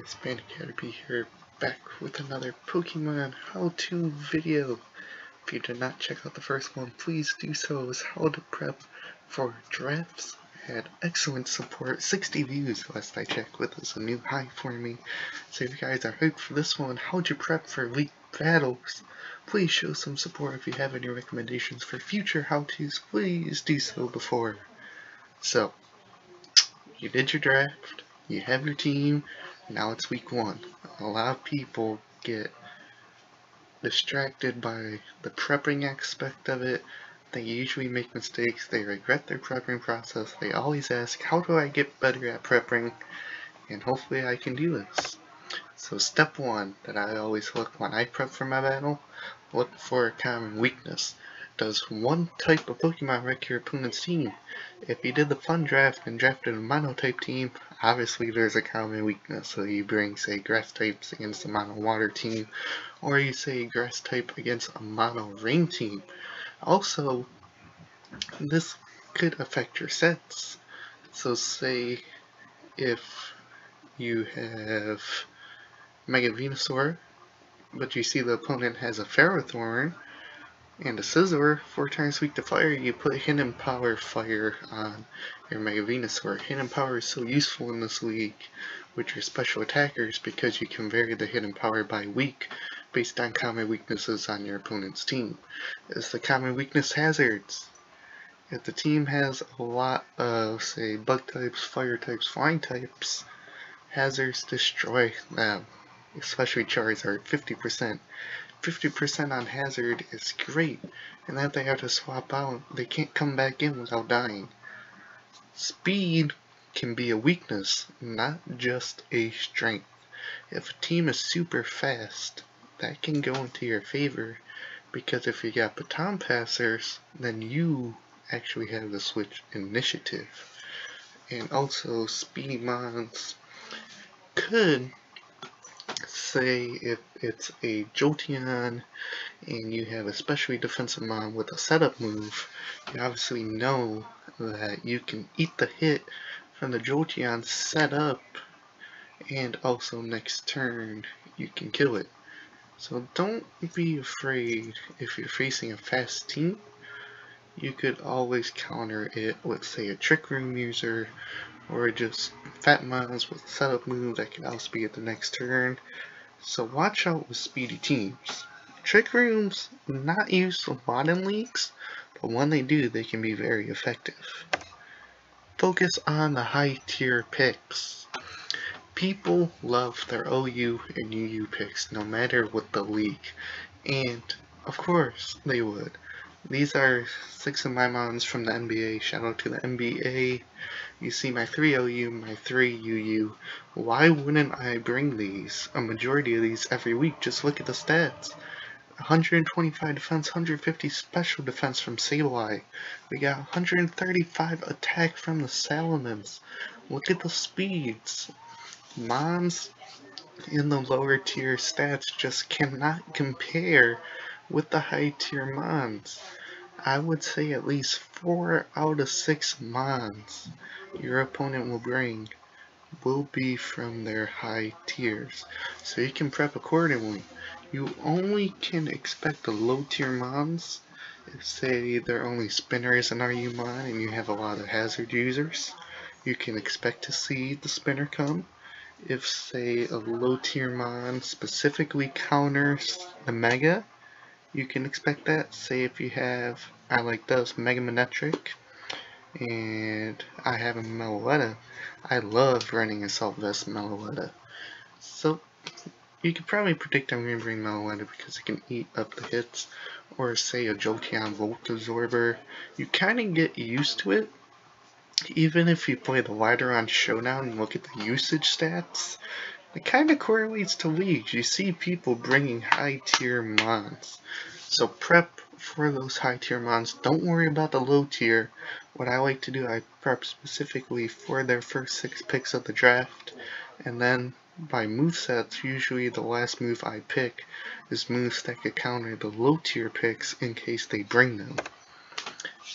guys, Caterpie here, back with another Pokemon how-to video. If you did not check out the first one, please do so. It was how to prep for drafts. Had excellent support, 60 views last I checked, which is a new high for me. So if you guys are hyped for this one, how to prep for elite battles, please show some support. If you have any recommendations for future how-tos, please do so before. So, you did your draft, you have your team, now it's week 1. A lot of people get distracted by the prepping aspect of it. They usually make mistakes, they regret their prepping process, they always ask, how do I get better at prepping? And hopefully I can do this. So step 1 that I always look when I prep for my battle, look for a common weakness. Does one type of Pokemon wreck your opponent's team? If you did the fun draft and drafted a mono type team, obviously there's a common weakness. So you bring, say, grass types against a mono water team, or you say grass type against a mono rain team. Also, this could affect your sets. So say if you have Mega Venusaur, but you see the opponent has a Ferrothorn and a Scizor, 4 times weak to fire, you put Hidden Power Fire on your Mega Venusaur. Hidden Power is so useful in this league with your special attackers because you can vary the Hidden Power by week based on common weaknesses on your opponent's team. As the common weakness hazards, if the team has a lot of, say, bug types, fire types, flying types, hazards destroy them, especially Charizard, 50%. 50% on hazard is great, and if they have to swap out, they can't come back in without dying. Speed can be a weakness, not just a strength. If a team is super fast, that can go into your favor, because if you got baton passers, then you actually have the switch initiative. And also, speedy mons could, say if it's a Jolteon and you have a specially defensive mon with a setup move, you obviously know that you can eat the hit from the Jolteon setup, and also next turn you can kill it. So don't be afraid if you're facing a fast team. You could always counter it with, say, a Trick Room user, or just fat mons with a setup move that can outspeed at the next turn. So watch out with speedy teams. Trick Rooms not used a lot in leagues, but when they do, they can be very effective. Focus on the high tier picks. People love their OU and UU picks no matter what the league, and of course they would. These are 6 of my mons from the NBA. Shout out to the NBA. You see my 3 OU, my 3 UU. Why wouldn't I bring these? A majority of these every week. Just look at the stats. 125 defense, 150 special defense from Sableye. We got 135 attack from the Salamence. Look at the speeds. Mons in the lower tier stats just cannot compare with the high tier mons. I would say at least 4 out of 6 mons your opponent will bring will be from their high tiers, so you can prep accordingly. You only can expect the low tier mons if, say, they're only spinners in RU mon and you have a lot of hazard users. You can expect to see the spinner come. If, say, a low tier mon specifically counters the mega, you can expect that. Say if you have, I like this, Mega Manectric, and I have a Meloetta. I love running Assault Vest Meloetta. So you could probably predict I'm going to bring Meloetta because it can eat up the hits. Or say a Jolteon Volt Absorber. You kind of get used to it. Even if you play the Lideron Showdown and look at the usage stats, it kind of correlates to leagues. You see people bringing high tier mons. So prep for those high tier mons. Don't worry about the low tier. What I like to do, I prep specifically for their first 6 picks of the draft. And then by movesets, usually the last move I pick is moves that could counter the low tier picks in case they bring them.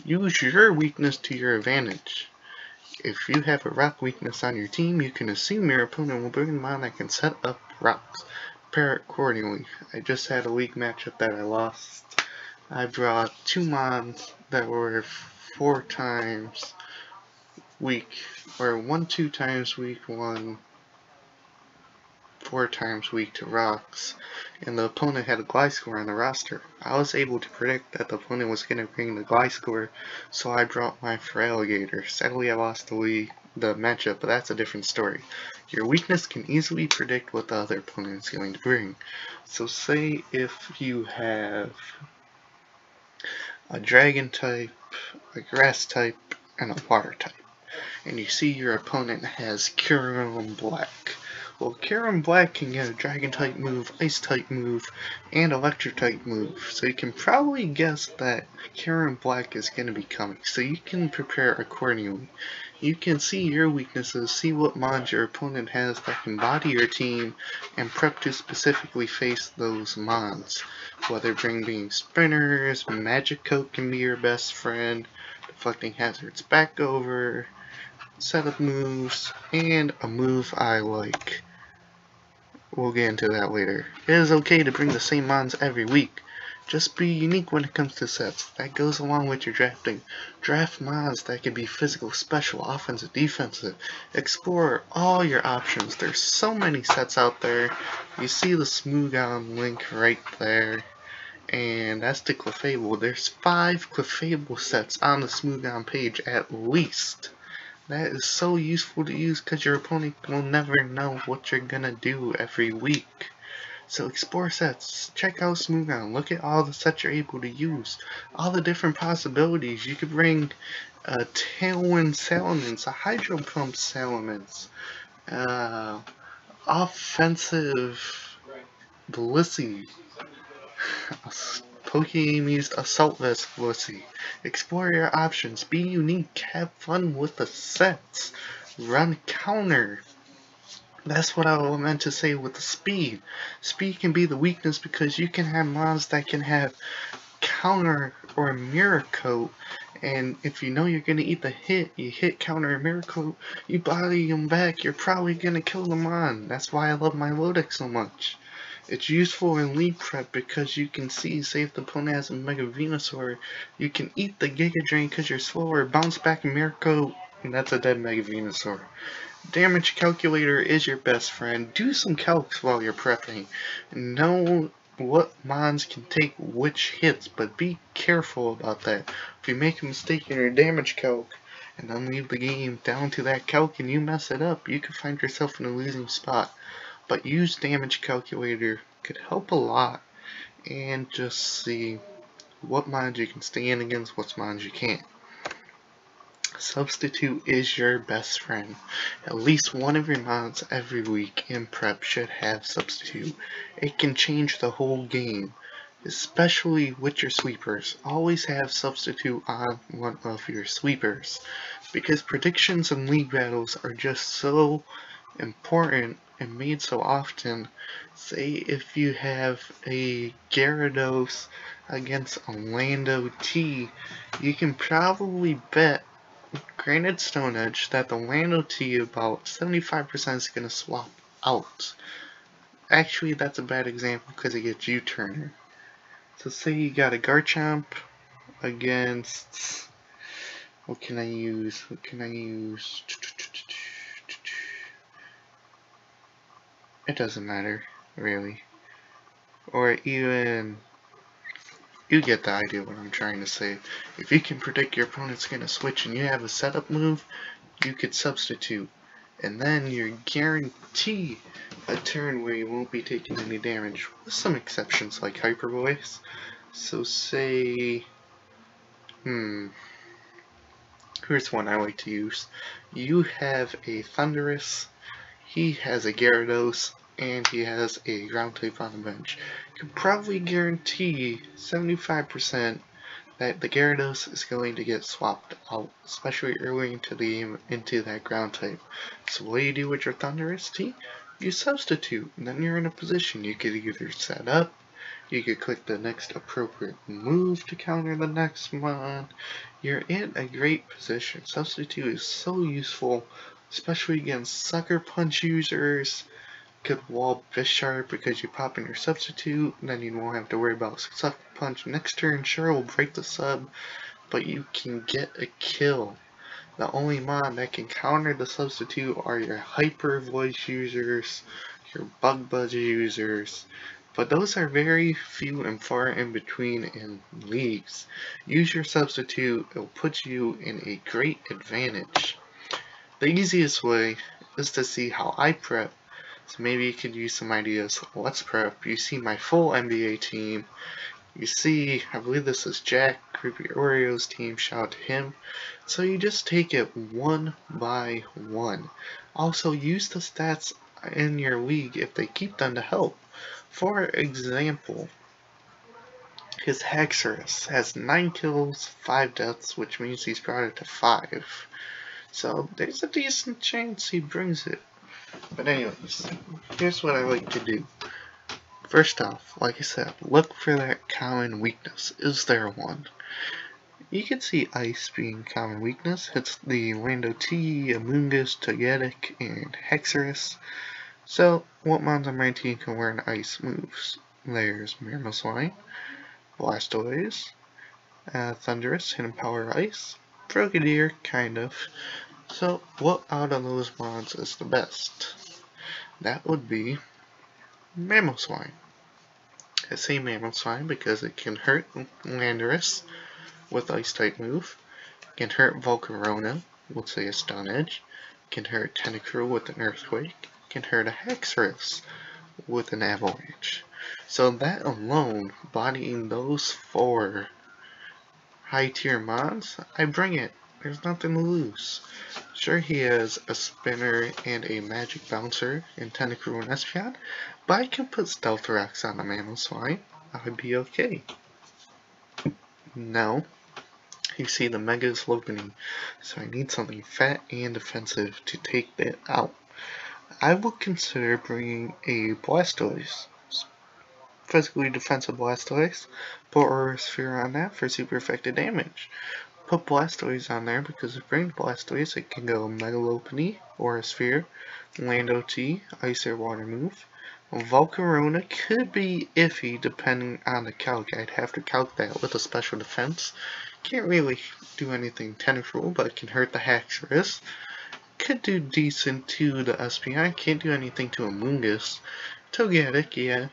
Use your weakness to your advantage. If you have a rock weakness on your team, you can assume your opponent will bring a mon that can set up rocks. Prepare accordingly. I just had a league matchup that I lost. I brought 2 mons that were 4 times weak, or 1 2 times weak, 1 4 times weak to rocks, and the opponent had a Gliscor on the roster. I was able to predict that the opponent was going to bring the Gliscor, so I brought my Feraligatr. Sadly, I lost the matchup, but that's a different story. Your weakness can easily predict what the other opponent is going to bring. So say if you have a Dragon type, a Grass type, and a Water type, and you see your opponent has Kyurem Black. Well, Kyurem Black can get a Dragon type move, Ice type move, and Electric type move, so you can probably guess that Kyurem Black is going to be coming, so you can prepare accordingly. You can see your weaknesses, see what mons your opponent has that can body your team, and prep to specifically face those mons. Whether being sprinters, Magic Coat can be your best friend, deflecting hazards back over, setup moves, and a move I like. We'll get into that later. It is okay to bring the same mons every week. Just be unique when it comes to sets. That goes along with your drafting. Draft mons that can be physical, special, offensive, defensive. Explore all your options. There's so many sets out there. You see the Smogon link right there. And that's the Clefable. There's 5 Clefable sets on the Smogon page at least. That is so useful to use because your opponent will never know what you're gonna do every week. So explore sets, check out Smogon, look at all the sets you're able to use, all the different possibilities. You could bring a Tailwind Salamence, a Hydro Pump Salamence, offensive Blissey, Pokemon used Assault Vest Blissey. Explore your options, be unique, have fun with the sets, run counter. That's what I meant to say with the speed. Speed can be the weakness because you can have mons that can have counter or mirror coat, and if you know you're going to eat the hit, you hit counter or mirror coat, you body them back, you're probably going to kill them on. That's why I love my Lodex so much. It's useful in league prep because you can see, say if the opponent has a Mega Venusaur, you can eat the Giga Drain because you're slower, bounce back and mirror coat, and that's a dead Mega Venusaur. Damage calculator is your best friend. Do some calcs while you're prepping. Know what mons can take which hits, but be careful about that. If you make a mistake in your damage calc and then leave the game down to that calc and you mess it up, you could find yourself in a losing spot. But use damage calculator, could help a lot, and just see what mons you can stand against, what mons you can't. Substitute is your best friend. At least one of your mons every week in prep should have substitute. It can change the whole game, especially with your sweepers. Always have substitute on one of your sweepers, because predictions and league battles are just so important and made so often. Say if you have a Gyarados against a Lando T, you can probably bet, granted Stone Edge, that the Lando T about 75% is going to swap out. Actually, that's a bad example because it gets U-Turner. So say you got a Garchomp against, what can I use? It doesn't matter, really. Or even, you get the idea what I'm trying to say. If you can predict your opponent's going to switch and you have a setup move, you could substitute. And then you guarantee a turn where you won't be taking any damage, with some exceptions like Hyper Voice. So say, here's one I like to use. You have a Thundurus, he has a Gyarados, and he has a ground type on the bench. You can probably guarantee 75% that the Gyarados is going to get swapped out, especially early into the game, into that ground type. So what do you do with your Thundurus T? You substitute, and then you're in a position you could either set up, You could click the next appropriate move to counter the next mon. You're in a great position. Substitute is so useful, especially against Sucker Punch users. Could wall Bisharp because you pop in your substitute, then you won't have to worry about Sucker Punch next turn. Sure, will break the sub, but you can get a kill. The only mon that can counter the substitute are your Hyper Voice users, your Bug Buzz users, but those are very few and far in between in leagues. Use your substitute, it will put you in a great advantage. The easiest way is to see how I prep, so maybe you could use some ideas. Let's prep. You see my full NBA team. You see, I believe this is Jack, Creepy Oreo's team, shout out to him. So you just take it one by one. Also, use the stats in your league if they keep them to help. For example, his Haxorus has 9 kills, 5 deaths, which means he's brought it to 5. So there's a decent chance he brings it. But anyways, here's what I like to do. First off, like I said, look for that common weakness. Is there one? You can see Ice being common weakness. It's the Lando T, Amoonguss, Togetic, and Haxorus. So, what mons on my team can learn Ice moves? There's Mamoswine, Blastoise, Thundurus, Hidden Power Ice, Frogadier, kind of. So, what out of those mons is the best? That would be Mamoswine. I say Mamoswine because it can hurt Landorus with Ice type move, can hurt Volcarona with say a Stun Edge, can hurt Tentacruel with an Earthquake, can hurt a Haxorus with an Avalanche. So that alone, bodying those 4 high tier mons, I bring it. There's nothing to lose. Sure, he has a Spinner and a Magic Bouncer in Tentacruel and Espeon, but I can put Stealth Rocks on a Mamoswine. I'd be okay. Now, you see the Mega is opening, so I need something fat and defensive to take that out. I would consider bringing a Blastoise. Physically defensive Blastoise. Put Aura Sphere on that for super effective damage. Put Blastoise on there because if you bring Blastoise, it can go Megalopony, Aura Sphere, Lando T, Ice Air Water move. Volcarona could be iffy depending on the calc. I'd have to calc that with a special defense. Can't really do anything Tentacruel, but it can hurt the Haxorus. Could do decent to the Espeon. Can't do anything to Amoonguss. Togetic, yeah.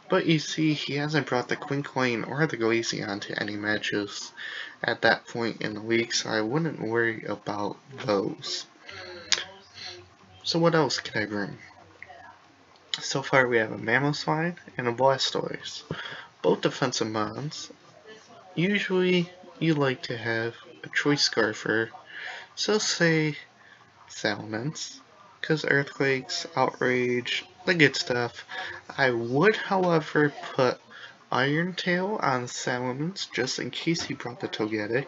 But you see, he hasn't brought the Quinquane or the Glaceon to any matches at that point in the league, so I wouldn't worry about those. So what else can I bring? So far we have a Mamoswine and a Blastoise. Both defensive mons. Usually you like to have a Choice Scarfer. So say Salamence, because Earthquakes, Outrage, the good stuff. I would, however, put Iron Tail on Salamence just in case he brought the Togetic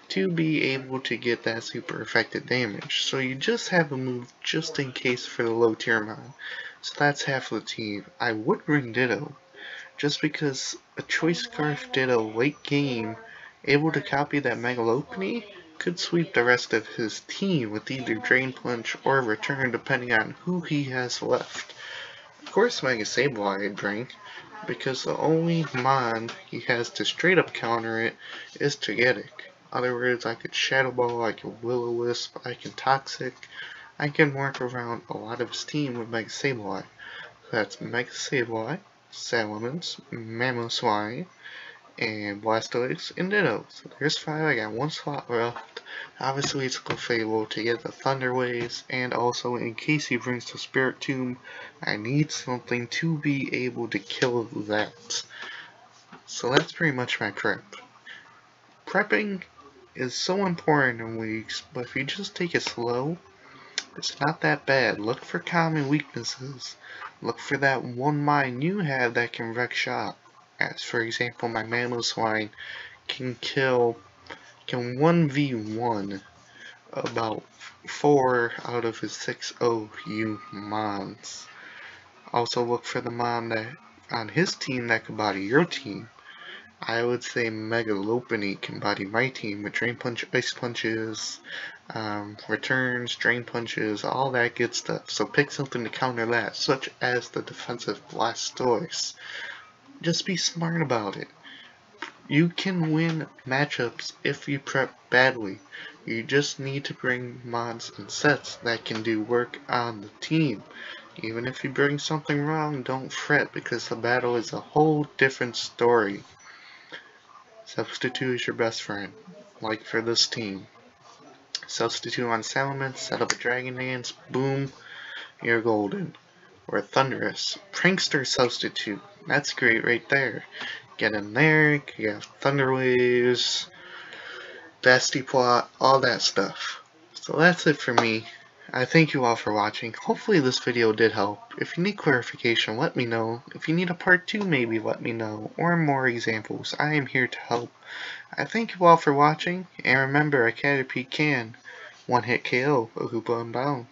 to be able to get that super effective damage. So you just have a move just in case for the low tier mon. So that's half of the team. I would bring Ditto just because a Choice Scarf Ditto late game able to copy that Megalopony could sweep the rest of his team with either Drain Punch or Return depending on who he has left. Of course Mega Sableye I'd bring, because the only mon he has to straight up counter it is Togetic. In other words, I could Shadow Ball, I could Will-O-Wisp, I can Toxic, I can work around a lot of his team with Mega Sableye. So that's Mega Sableye, Salamence, Mamoswine, and Blastoise, and Ditto. So there's 5, I got 1 slot left. Obviously it's Clefable to get the Thunder Waves, and also in case he brings the Spirit Tomb, I need something to be able to kill that. So that's pretty much my prep. Prepping is so important in leagues, but if you just take it slow, it's not that bad. Look for common weaknesses. Look for that one mine you have that can wreck shop. As for example, my Mamoswine can 1v1 about 4 out of his 6 OU mons. Also look for the mon that on his team that can body your team. I would say Megalopony can body my team with Drain Punch, Ice Punches, returns, Drain Punches, all that good stuff. So pick something to counter that, such as the defensive Blastoise. Just be smart about it. You can win matchups if you prep badly. You just need to bring mods and sets that can do work on the team. Even if you bring something wrong, don't fret because the battle is a whole different story. Substitute is your best friend, like for this team. Substitute on Salamence, set up a Dragon Dance, boom, you're golden. Or Thunderous, Prankster Substitute, that's great right there. Get in there, you have Thunder Waves, Basti Plot, all that stuff. So that's it for me. I thank you all for watching. Hopefully this video did help. If you need clarification, let me know. If you need a part 2, maybe let me know. Or more examples. I am here to help. I thank you all for watching. And remember, a Caterpie can one-hit KO a Hoopa Unbound.